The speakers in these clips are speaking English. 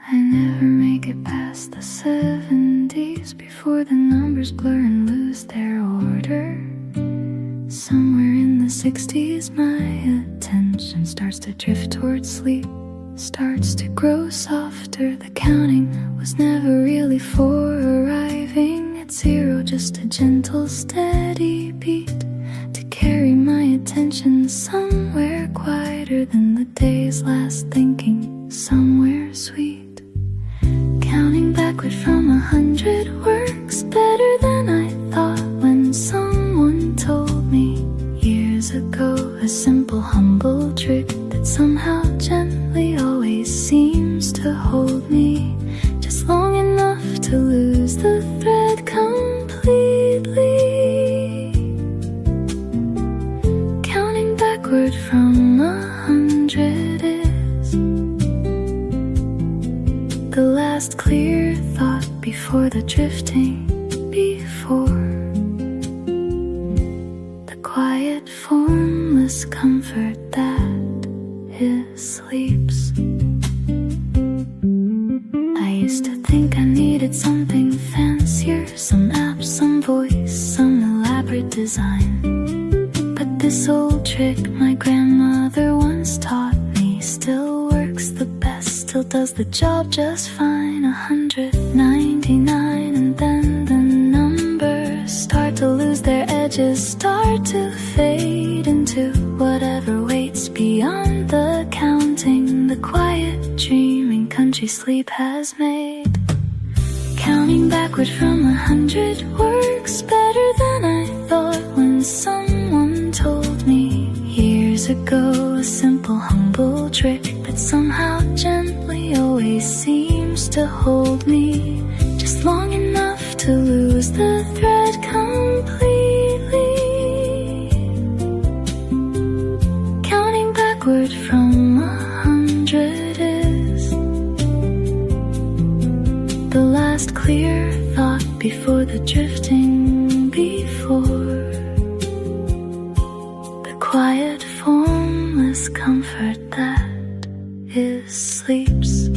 I never make it past the 70s before the numbers blur and lose their order. Somewhere in the 60s my attention starts to drift towards sleep, starts to grow softer. The counting was never really for arriving at zero, just a gentle steady beat to carry my attention somewhere quieter than the day's last thinking, somewhere sweet. Counting backward from 100 works better than I thought when someone told me years ago a simple humble trick that somehow gently always seems to hold me just long enough to lose the thread completely. Counting backward from 100 is the last clear thought before the drifting, before the quiet formless comfort that is sleep's. I used to think I needed something fancier, some app, some voice, some elaborate design. But this old trick my grandmother once taught me still works the best, still does the job just fine. 199, and then the numbers start to lose their edges, start to fade into whatever waits beyond the counting, the quiet dreaming country sleep has made. Counting backward from 100 works better than I thought when someone told me years ago a simple humble trick that somehow gently always seems to hold me just long enough to lose the thread completely. Counting backward from 100 is the last clear thought before the drifting, before the quiet formless comfort that is sleep's.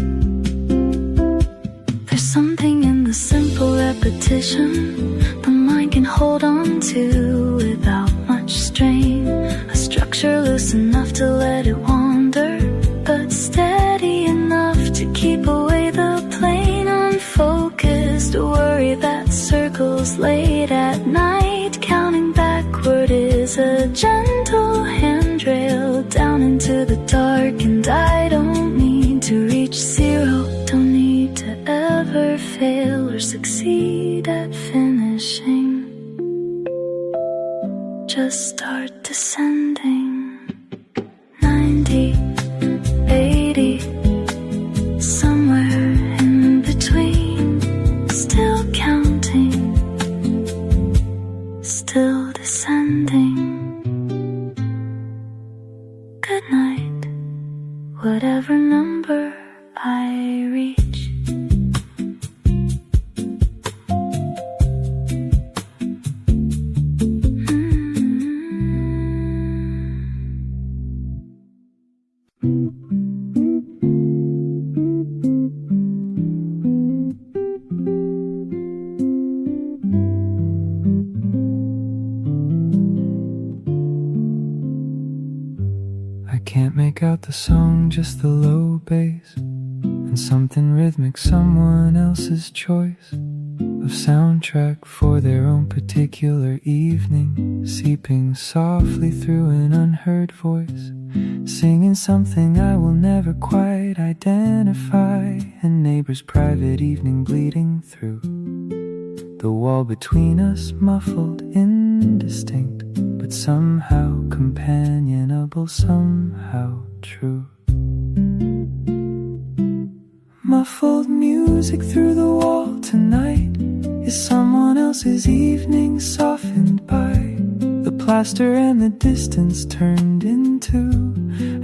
There's something in the simple repetition the mind can hold on to without much strain, a structure loose enough to let it wander, but steady enough to keep away the plain unfocused worry that circles late at night. Counting backward is a gentle handrail down into the dark, and I don't need to reach zero, don't need to ever fail or succeed at finishing, just start descending. 90, 80, somewhere in between, still counting, still descending. Good night, whatever number I reach. Can't make out the song, just the low bass and something rhythmic, someone else's choice of soundtrack for their own particular evening, seeping softly through an unheard voice, singing something I will never quite identify, and neighbors' private evening bleeding through the wall between us, muffled, indistinct, but somehow companionable, somehow true. Muffled music through the wall tonight is someone else's evening, softened by the plaster and the distance turned into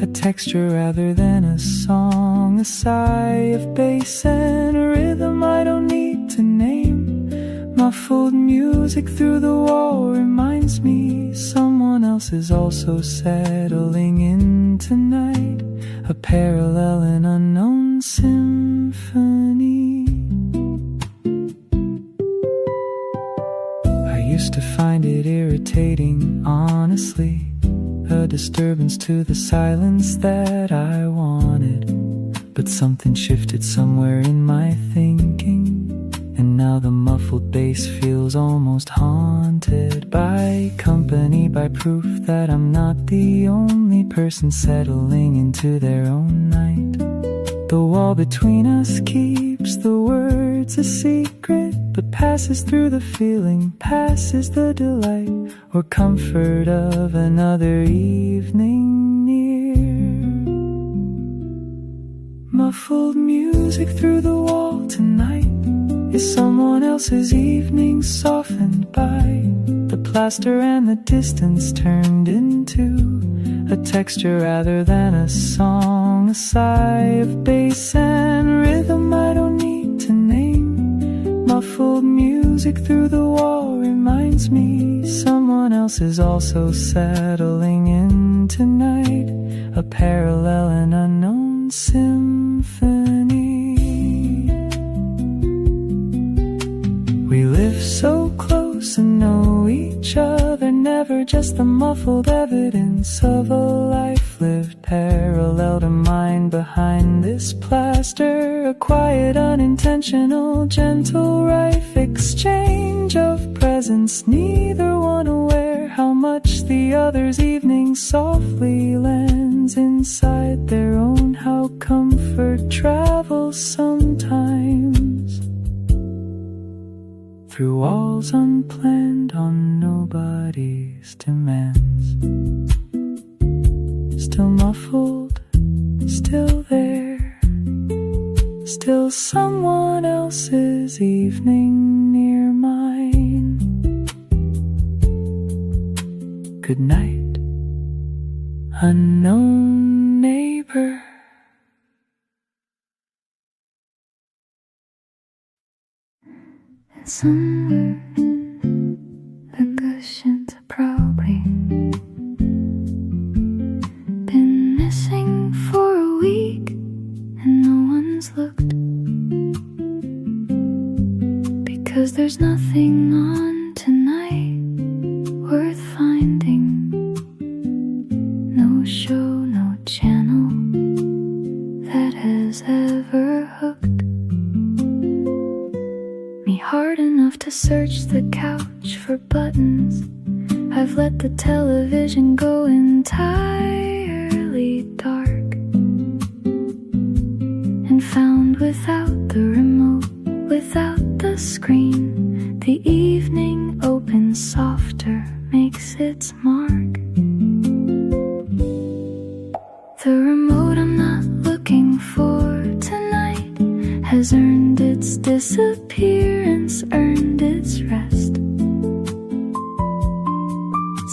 a texture rather than a song, a sigh of bass and a rhythm I don't need to name. Muffled music through the wall reminds me someone else is also settling in tonight, a parallel and unknown symphony. irritating, honestly. A disturbance to the silence that I wanted. But something shifted somewhere in my thinking, and now the muffled bass feels almost haunted by company, by proof that I'm not the only person settling into their own night. The wall between us keeps the words a secret, but passes through the feeling, passes the delight or comfort of another evening near. Muffled music through the wall tonight is someone else's evening, softened by the plaster and the distance turned into a texture rather than a song, a sigh of bass and rhythm I don't need to name. Muffled music through the wall reminds me someone else is also settling in tonight, a parallel and unknown symphony. We live so close and know each other, never just the muffled evidence of a life lived parallel to mine behind this plaster. A quiet, unintentional, gentle, rife exchange of presence, neither one aware how much the other's evening softly lands inside their own. How comfort travels sometimes through walls unplanned on nobody's demands. Still muffled, still there, still someone else's evening near mine. Good night, unknown neighbor. Somewhere the cushions have probably been missing for a week, and no one's looked, because there's nothing on tonight worth finding. No show, no channel that has ever hooked me hard enough to search the couch for buttons. I've let the television go entirely dark, and found without the remote, without the screen, the evening opens softer, makes its mark. The remote I'm not looking for tonight has earned its disappearance, earned its rest.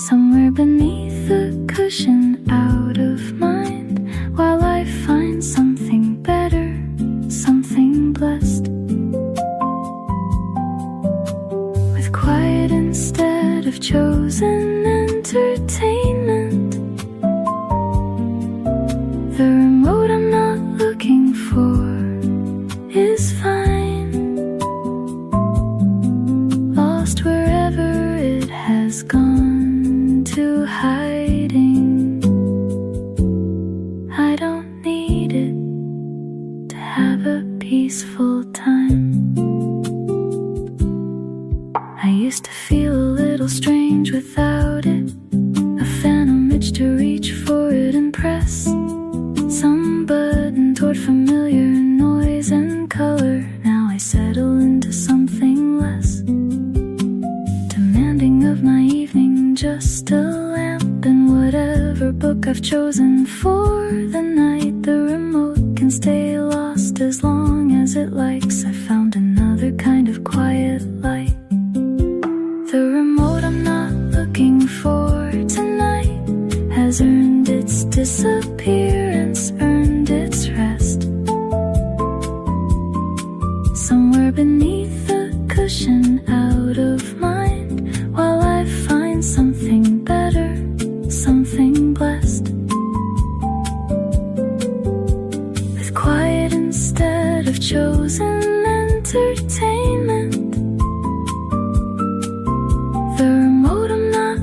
Somewhere beneath the cushion, out of mind, while I find something better, something blessed. With quiet instead of chosen entertainment, the remote I'm not looking for is fine, lost wherever it has gone to hiding. I don't need it to have a peaceful time. I used to feel a little strange without it, a phantom itch to reach for it and press some button toward familiar noise and color. Now I settle into something less demanding of my evening, just a lamp and whatever book I've chosen for the night. The remote can stay lost as long as it likes. I found another kind of quiet light. The remote I'm not looking for tonight has earned its disappearance, earned its rest. Somewhere beneath the cushion, out of mind, while I find something better, something blessed. With quiet instead of chosen entertainment, the remote I'm not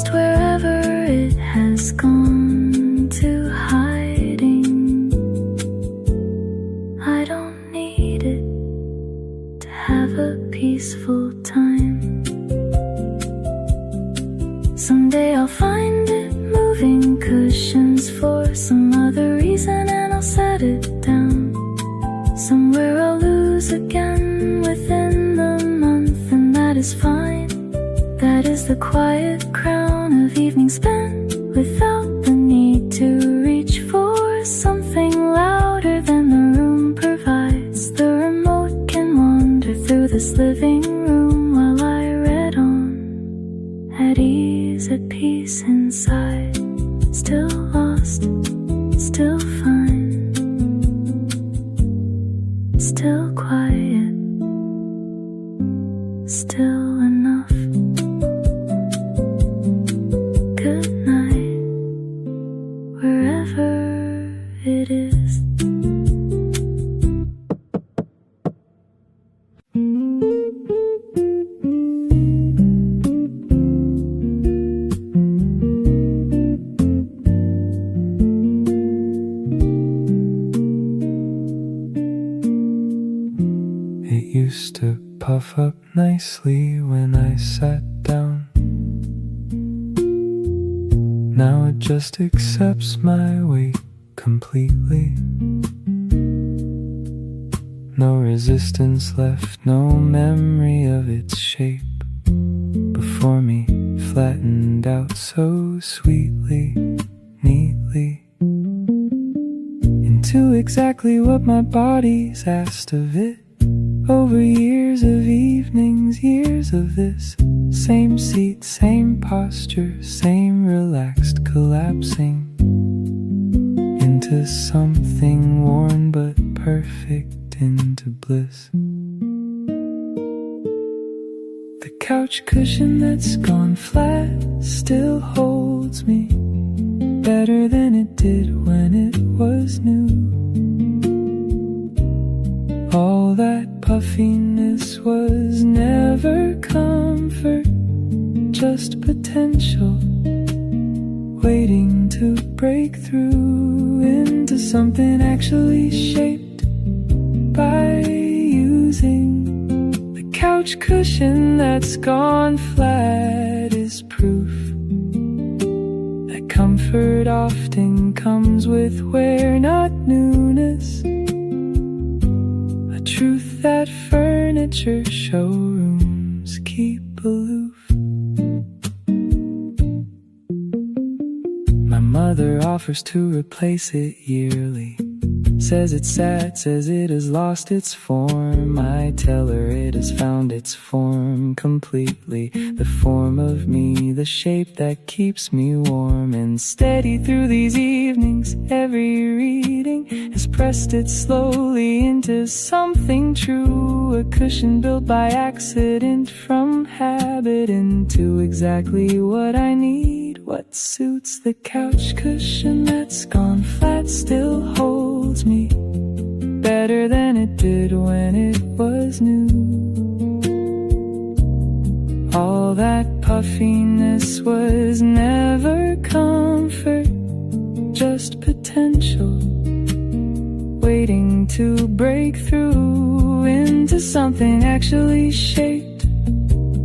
lost wherever it has gone to hiding. I don't need it to have a peaceful time. Someday I'll find it moving cushions for some other reason, and I'll set it down. Somewhere I'll lose again within the month, and that is fine. That is the quiet crown of evening spent without the need to reach for something louder than the room provides. The remote can wander through this living room while I read on, at ease, at peace inside. Still lost, still fine, still quiet, still enough. Good night, wherever it is. It used to puff up nicely when I sat down. Now it just accepts my weight completely. No resistance left, no memory of its shape before me, flattened out so sweetly, neatly, into exactly what my body's asked of it. Over years of evenings, years of this, same seat, same posture, same relaxed collapsing into something worn but perfect, into bliss. The couch cushion that's gone flat still holds me better than it did when it was new. All that puffiness was never comfort, just potential, waiting to break through into something actually shaped by using. The couch cushion that's gone flat is proof that comfort often comes with wear, not newness. Truth that furniture showrooms keep aloof. My mother offers to replace it yearly. Says it's sad, says it has lost its form. I tell her it has found its form completely. The form of me, the shape that keeps me warm and steady through these evenings. Every reading has pressed it slowly into something true. A cushion built by accident from habit into exactly what I need. What suits. The couch cushion that's gone flat still holds me better than it did when it was new. All that puffiness was never comfort, just potential, waiting to break through into something actually shaped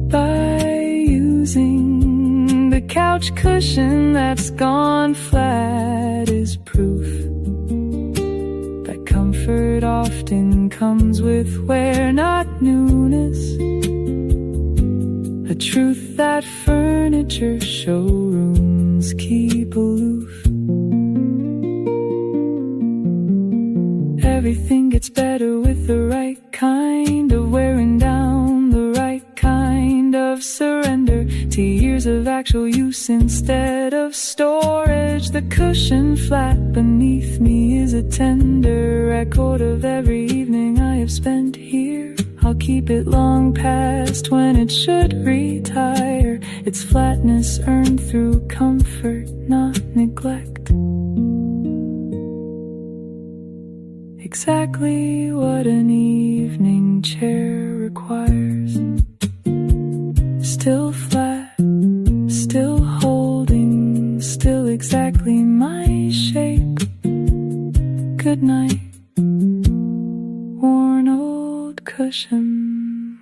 by using. The couch cushion that's gone flat is proof that comfort often comes with wear, not newness. A truth that furniture showrooms keep aloof. Everything gets better with the right kind of wearing down, the right kind of surrender to years of actual use instead of storage. The cushion flat beneath me is a tender record of every evening I have spent here. I'll keep it long past when it should retire. Its flatness earned through comfort, not neglect. Exactly what an evening chair requires. Still flat, still whole. good night, worn old cushion.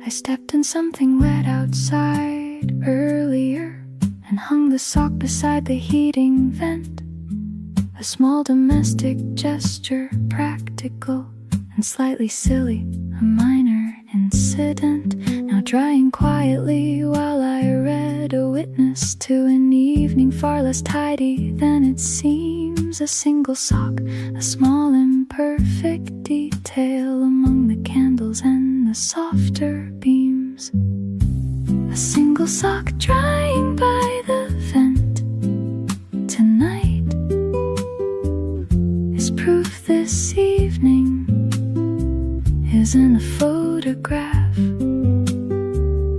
I stepped in something wet outside earlier and hung the sock beside the heating vent. A small domestic gesture, practical and slightly silly, a minor incident, now drying quietly while I read a witness to an evening far less tidy than it seems. A single sock, a small imperfect detail among the candles and the softer beams. A single sock drying by the vent tonight is proof this evening isn't a photograph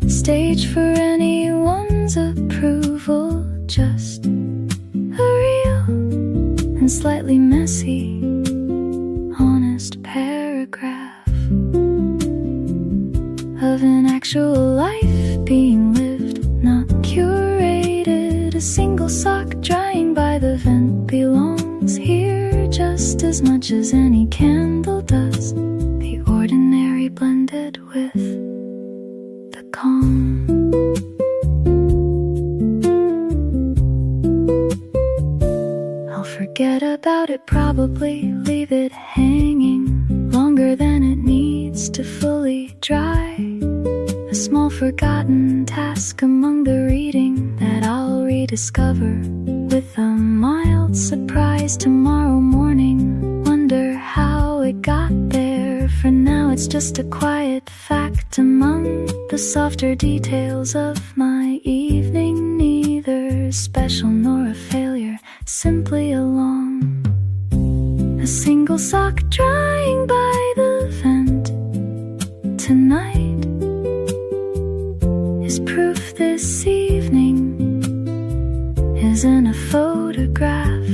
staged for anyone's approval, just a real and slightly messy, honest paragraph of an actual life being lived, not curated. A single sock drying by the vent belongs here just as much as any candle does. The ordinary blended with the calm. I'll forget about it, probably leave it hanging longer than it needs to fully dry. A small forgotten task among the reading that I'll rediscover with a mild surprise tomorrow morning. Wonder how it got there. For now it's just a quiet fact among the softer details of my evening. Neither special nor a failure, simply along. A single sock drying by the vent tonight is proof this evening isn't a photograph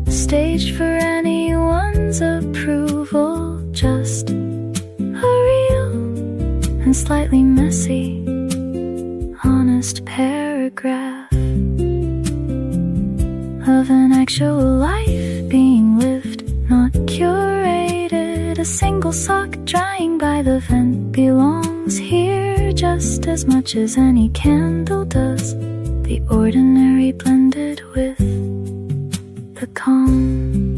staged for anyone's approval, just a real and slightly messy, honest paragraph of an actual life being lived, not curated. A single sock drying by the vent belongs here just as much as any candle does. The ordinary blended with the calm.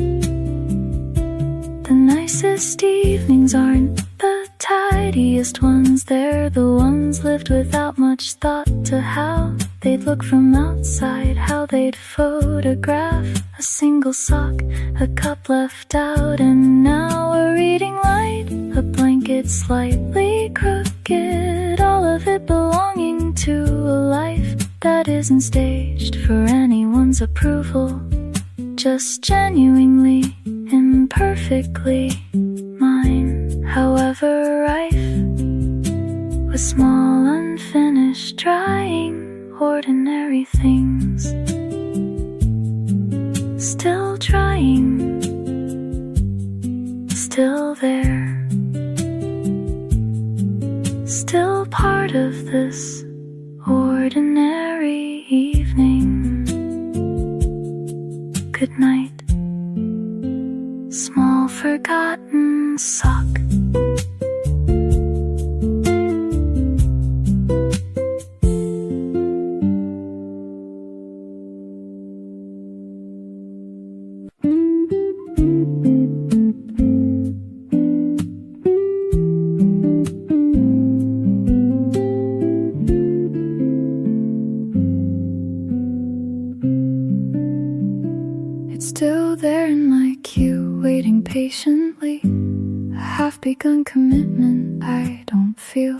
The nicest evenings aren't the tidiest ones. They're the ones lived without much thought to how they'd look from outside, how they'd photograph. A single sock, a cup left out, and now a reading light, a blanket slightly crooked, all of it belonging to a life that isn't staged for anyone's approval, just genuinely, imperfectly mine. However rife with small unfinished drying ordinary things, still trying, still there, still part of this ordinary evening. Good night, small forgotten sock. Still there in my queue, waiting patiently. A half-begun commitment, I don't feel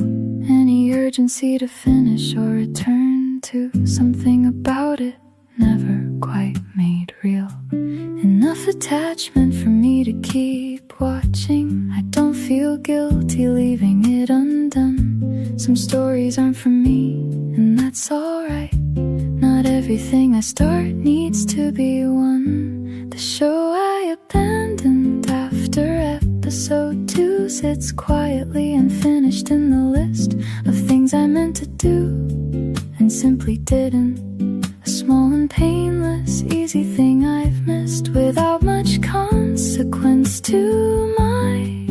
any urgency to finish or return to. Something about it never quite made real. Enough attachment for me to keep watching. I don't feel guilty leaving it undone. Some stories aren't for me, and that's alright. Not everything I start needs to be won. The show I abandoned after episode 2 sits quietly unfinished in the list of things I meant to do and simply didn't. A small and painless, easy thing I've missed without much consequence to my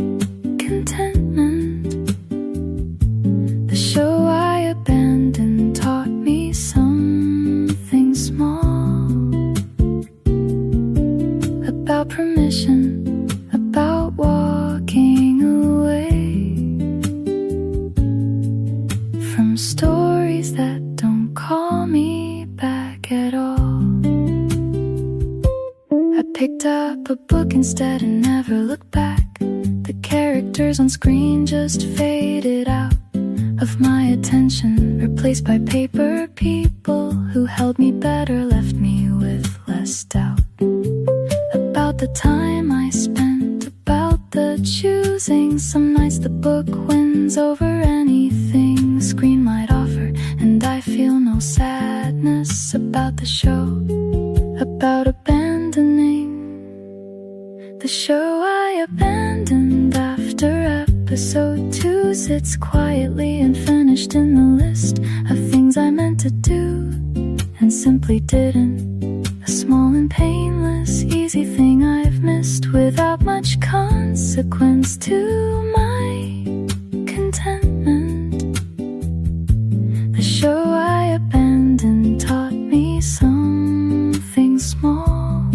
contentment. The show I abandoned taught me something small about permission, about walking away from stories that don't call me back at all. I picked up a book instead and never looked back. The characters on screen just faded out of my attention, replaced by paper people who held me better, left me with less doubt about the time I spent, about the choosing. Some nights the book wins over anything the screen might offer, and I feel no sadness about the show, about abandoning the show I abandoned after episode 2 sits quietly unfinished in the list of things I meant to do and simply didn't. A small and painless, easy thing I've missed without much consequence to my contentment. The show I abandoned taught me something small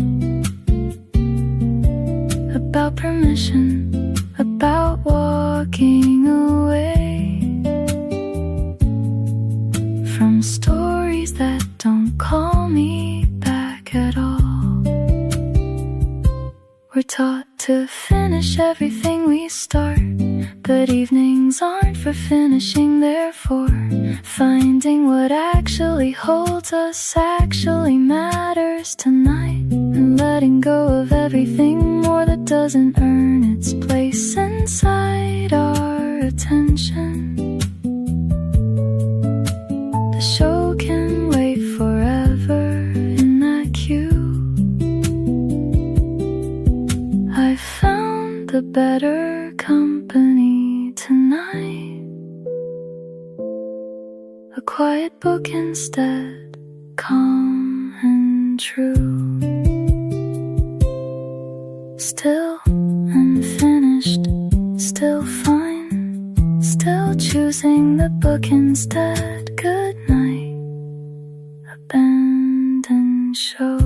about permission, about walking away from stories that don't call me back at all. We're taught to finish everything we start, but evenings aren't for finishing, therefore finding what actually holds us actually matters tonight, and letting go of everything more that doesn't earn its place inside our attention. The show can wait forever in that queue. I found the better company tonight, a quiet book instead, calm and true. Still unfinished, still fine, still choosing the book instead. Good night, abandoned show.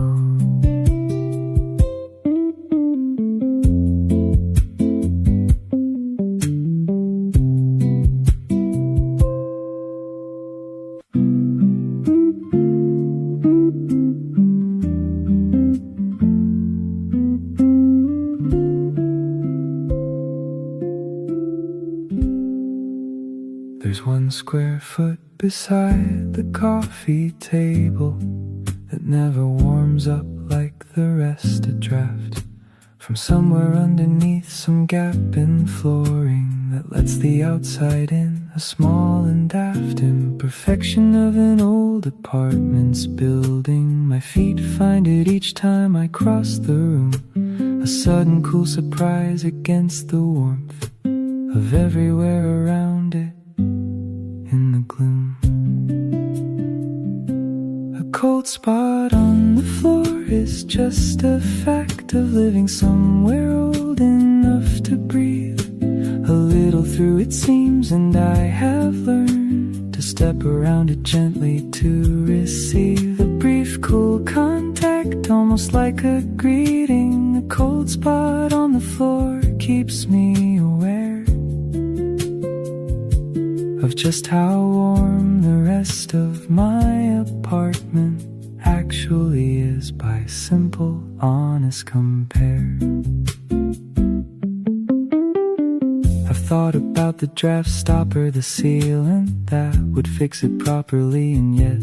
There's 1 square foot beside the coffee table that never warms up like the rest. A draft from somewhere underneath some gap in flooring that lets the outside in. A small and daft imperfection of an old apartment's building. My feet find it each time I cross the room, a sudden cool surprise against the warmth of everywhere around it. In the gloom, a cold spot on the floor is just a fact of living somewhere old enough to breathe a little through, it seems, and I have learned to step around it gently to receive a brief cool contact, almost like a greeting. A cold spot on the floor keeps me aware of just how warm the rest of my apartment actually is by simple, honest compare. I've thought about the draft stopper, the sealant that would fix it properly, and yet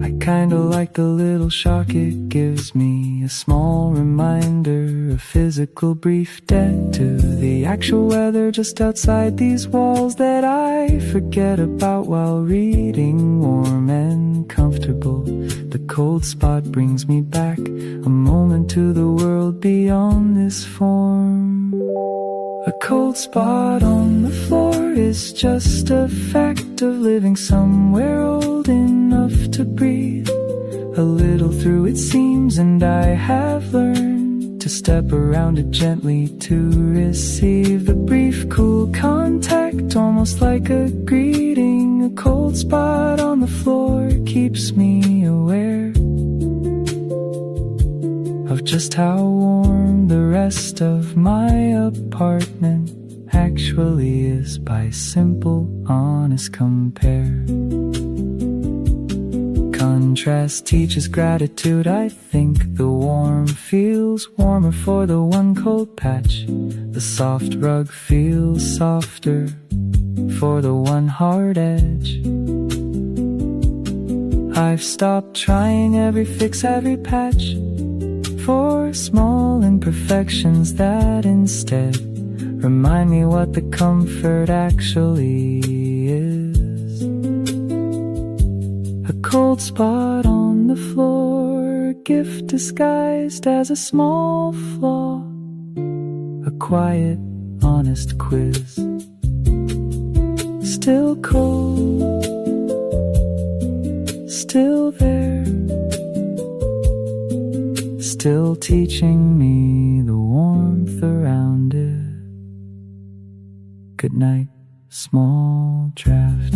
I kinda like the little shock it gives me, a small reminder, a physical brief debt to the actual weather just outside these walls that I forget about while reading, warm and comfortable. The cold spot brings me back, a moment to the world beyond this form. A cold spot on the floor is just a fact of living somewhere old enough to breathe. A little through it seems, and I have learned to step around it gently to receive the brief cool contact, almost like a greeting. A cold spot on the floor keeps me aware of just how warm the rest of my apartment actually is by simple, honest compare. Contrast teaches gratitude. I think the warm feels warmer for the one cold patch. The soft rug feels softer for the one hard edge. I've stopped trying every fix, every patch for small imperfections that instead remind me what the comfort actually is. A cold spot on the floor, a gift disguised as a small flaw, a quiet, honest quiz. Still cold, still there, still teaching me the warmth around it. Good night, small draft.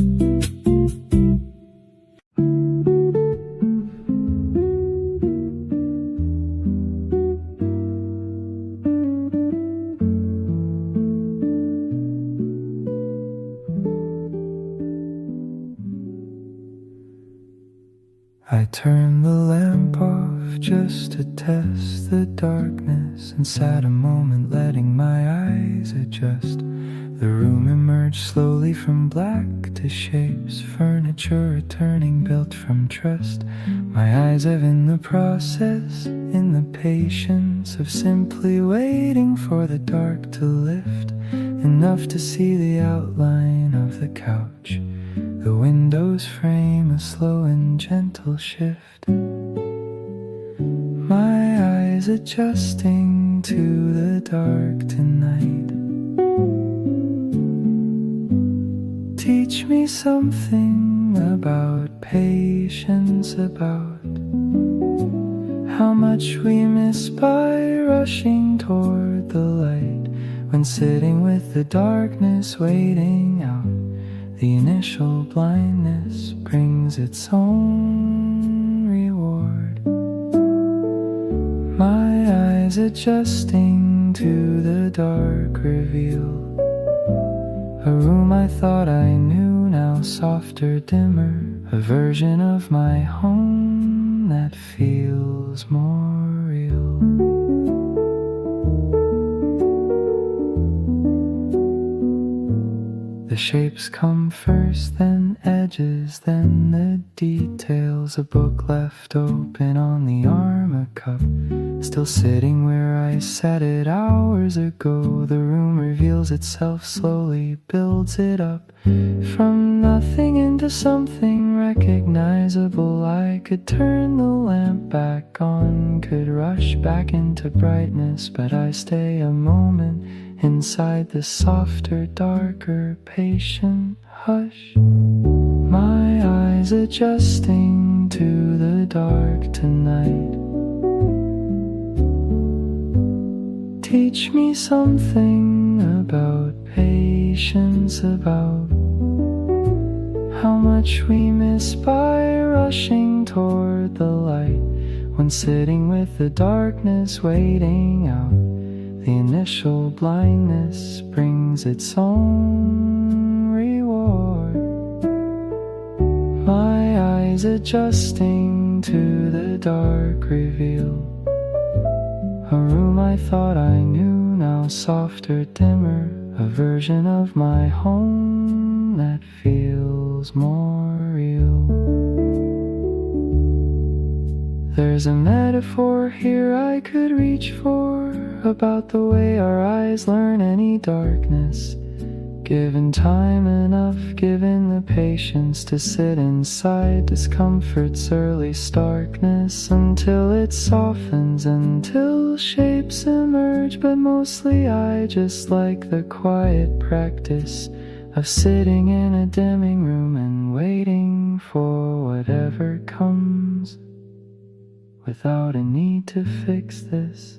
I turned the lamp off just to test the darkness and sat a moment letting my eyes adjust. The room emerged slowly from black to shapes, furniture returning built from trust. My eyes have in the process, in the patience of simply waiting for the dark to lift, enough to see the outline of the couch. The windows frame a slow and gentle shift. My eyes adjusting to the dark tonight. Teach me something about patience, about how much we miss by rushing toward the light, when sitting with the darkness waiting out. The initial blindness brings its own reward. My eyes adjusting to the dark reveal a room I thought I knew, now softer, dimmer, a version of my home that feels more real. The shapes come first, then edges, then the details. A book left open on the arm, a cup still sitting where I set it hours ago. The room reveals itself slowly, builds it up from nothing into something recognizable. I could turn the lamp back on, could rush back into brightness, but I stay a moment inside the softer, darker, patient hush. My eyes adjusting to the dark tonight. Teach me something about patience, about how much we miss by rushing toward the light, when sitting with the darkness waiting out. The initial blindness brings its own reward. My eyes adjusting to the dark reveal a room I thought I knew, now softer, dimmer, a version of my home that feels more real. There's a metaphor here I could reach for about the way our eyes learn any darkness. Given time enough, given the patience to sit inside discomfort's early starkness until it softens, until shapes emerge. But mostly I just like the quiet practice of sitting in a dimming room and waiting for whatever comes without a need to fix this.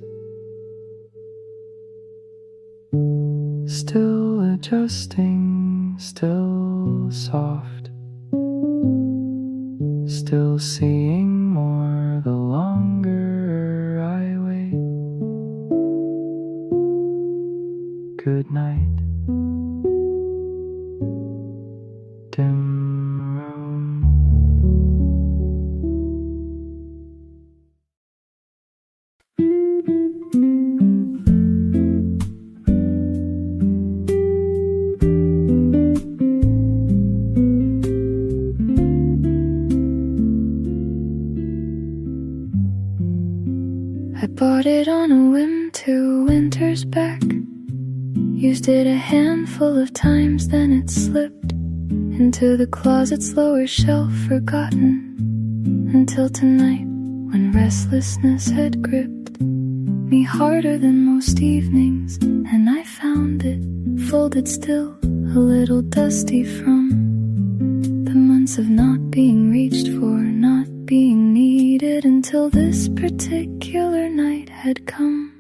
Still adjusting, still soft, still seeing more the longer I wait. Good night. Dim room. I bought it on a whim 2 winters back. Used it a handful of times, then it slipped into the closet's lower shelf, forgotten until tonight, when restlessness had gripped me harder than most evenings, and I found it folded still, a little dusty from the months of not being reached for, not being needed, until this particular night had come.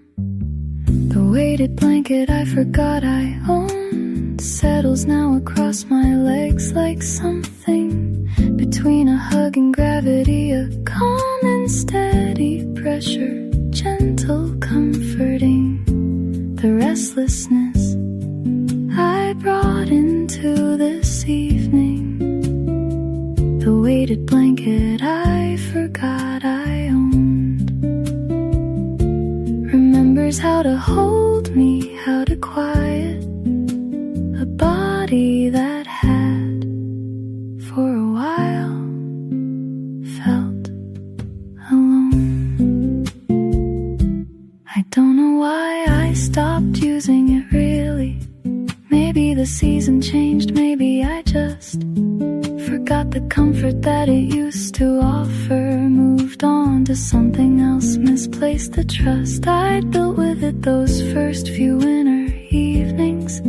The weighted blanket I forgot I owned settles now across my legs like something between a hug and gravity, a calm and steady pressure, gentle, comforting the restlessness I brought into this evening. The weighted blanket I forgot I owned remembers how to hold me, how to quiet a body that had for a while felt alone. I don't know why I stopped using it really. Maybe the season changed, maybe I just forgot the comfort that it used to offer, moved on to something else, misplaced the trust I'd built with it those first few winter evenings.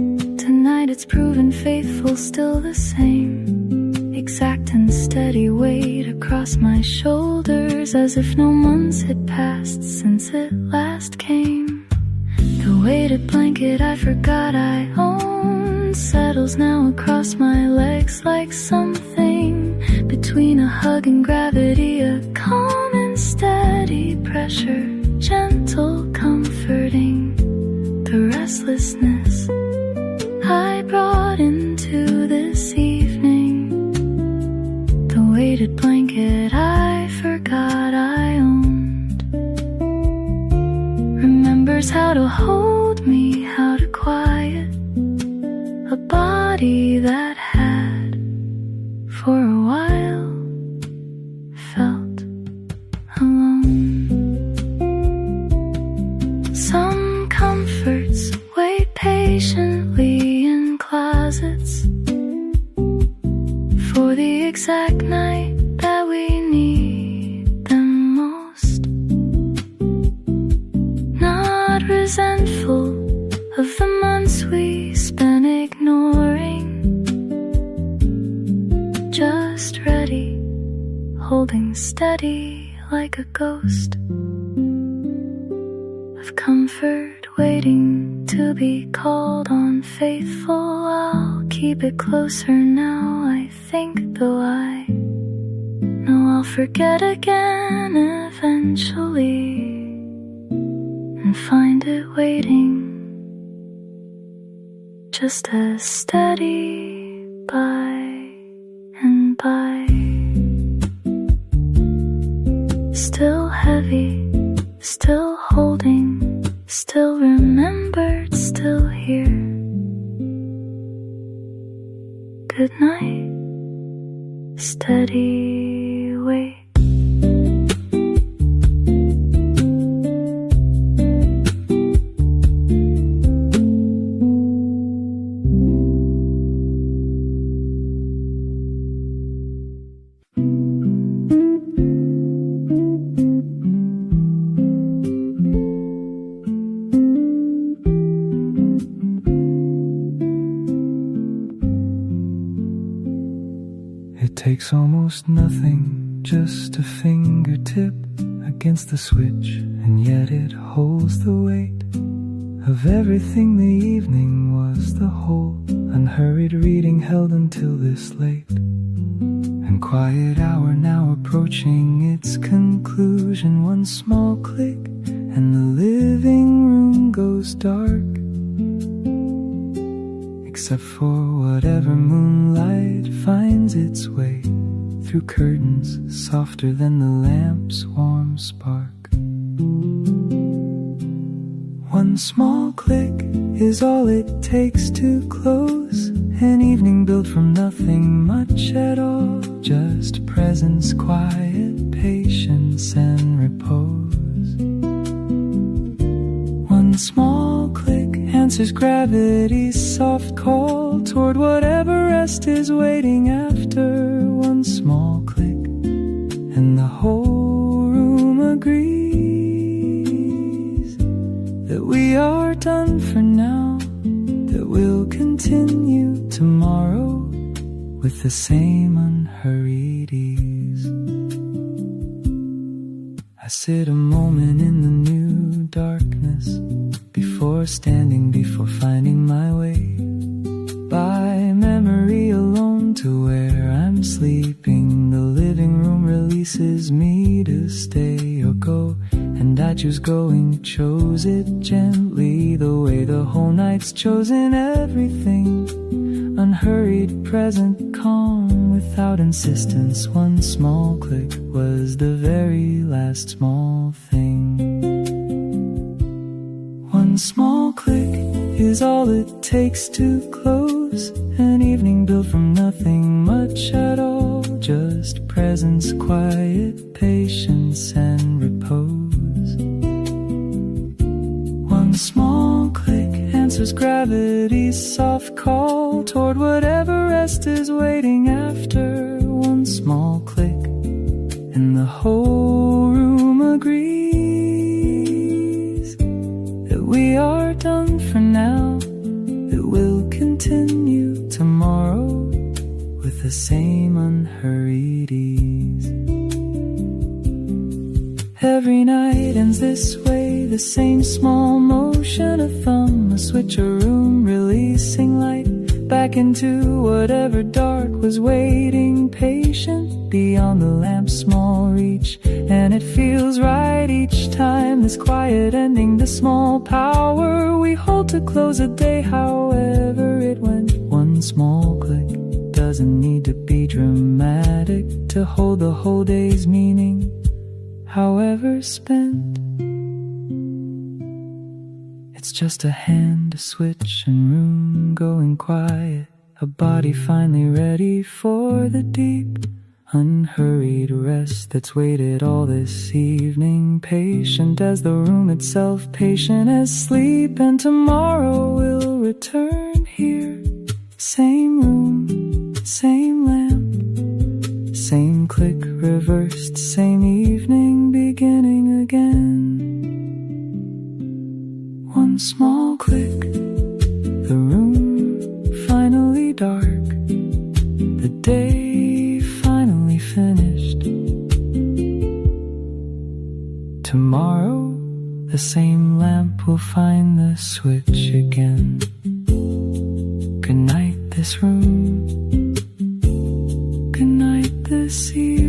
Tonight it's proven faithful, still the same exact and steady weight across my shoulders, as if no months had passed since it last came. The weighted blanket I forgot I owned settles now across my legs like something between a hug and gravity, a calm and steady pressure, gentle, comforting the restlessness I brought into this evening. The weighted blanket I forgot I owned remembers how to hold me, how to quiet a body that had for a while felt alone. Some comforts wait patiently in closets for the exact night that we need them most. Not resentful of the months we spent ignoring, just ready, holding steady like a ghost of comfort, waiting to be called on. Faithful, I'll keep it closer now, I think, though I know I'll forget again eventually and find it waiting just as steady by and by. Still heavy, still holding, still remembered, still here. Good night, steady wait. almost nothing, just a fingertip against the switch, and yet it holds the weight of everything the evening was. The whole unhurried reading held until this late, and quiet hour now approaching its conclusion. One small click and the living room goes dark, except for whatever moonlight finds its way through curtains softer than the lamp's warm spark. One small click is all it takes to close an evening built from nothing much at all, just presence, quiet, patience, and repose. One small click answers gravity's soft call toward whatever rest is waiting after. One small click and the whole room agrees that we are done for now, that we'll continue tomorrow with the same unhurried ease. I sit a moment in the new darkness, before standing, before finding my way, by memory alone to where I'm sleeping. The living room releases me to stay or go, and I choose going, chose it gently, the way the whole night's chosen everything. Unhurried, present, calm, without insistence. One small click was the very last small thing. One small click is all it takes to close an evening built from nothing much at all, just presence, quiet, patience, and repose. One small click answers gravity's soft call toward whatever rest is waiting after. One small click and the whole room agrees that we are done for now, that we'll continue tomorrow with the same unhurried ease. Every night ends this way, the same small motion, a thumb, a switch, a room, releasing light back into whatever dark was waiting, patient beyond the lamp's small reach. And it feels right each time, this quiet ending, the small power we hold to close a day, however it went. One small click doesn't need to be dramatic to hold the whole day's meaning, however spent. It's just a hand, a switch, and room going quiet, a body finally ready for the deep unhurried rest that's waited all this evening, patient as the room itself, patient as sleep. And tomorrow we'll return here, same room, same lamp, same click reversed, same evening beginning again. One small click, the room finally dark, the day finally finished. Tomorrow, the same lamp will find the switch again. Good night, this room. Good night, this evening.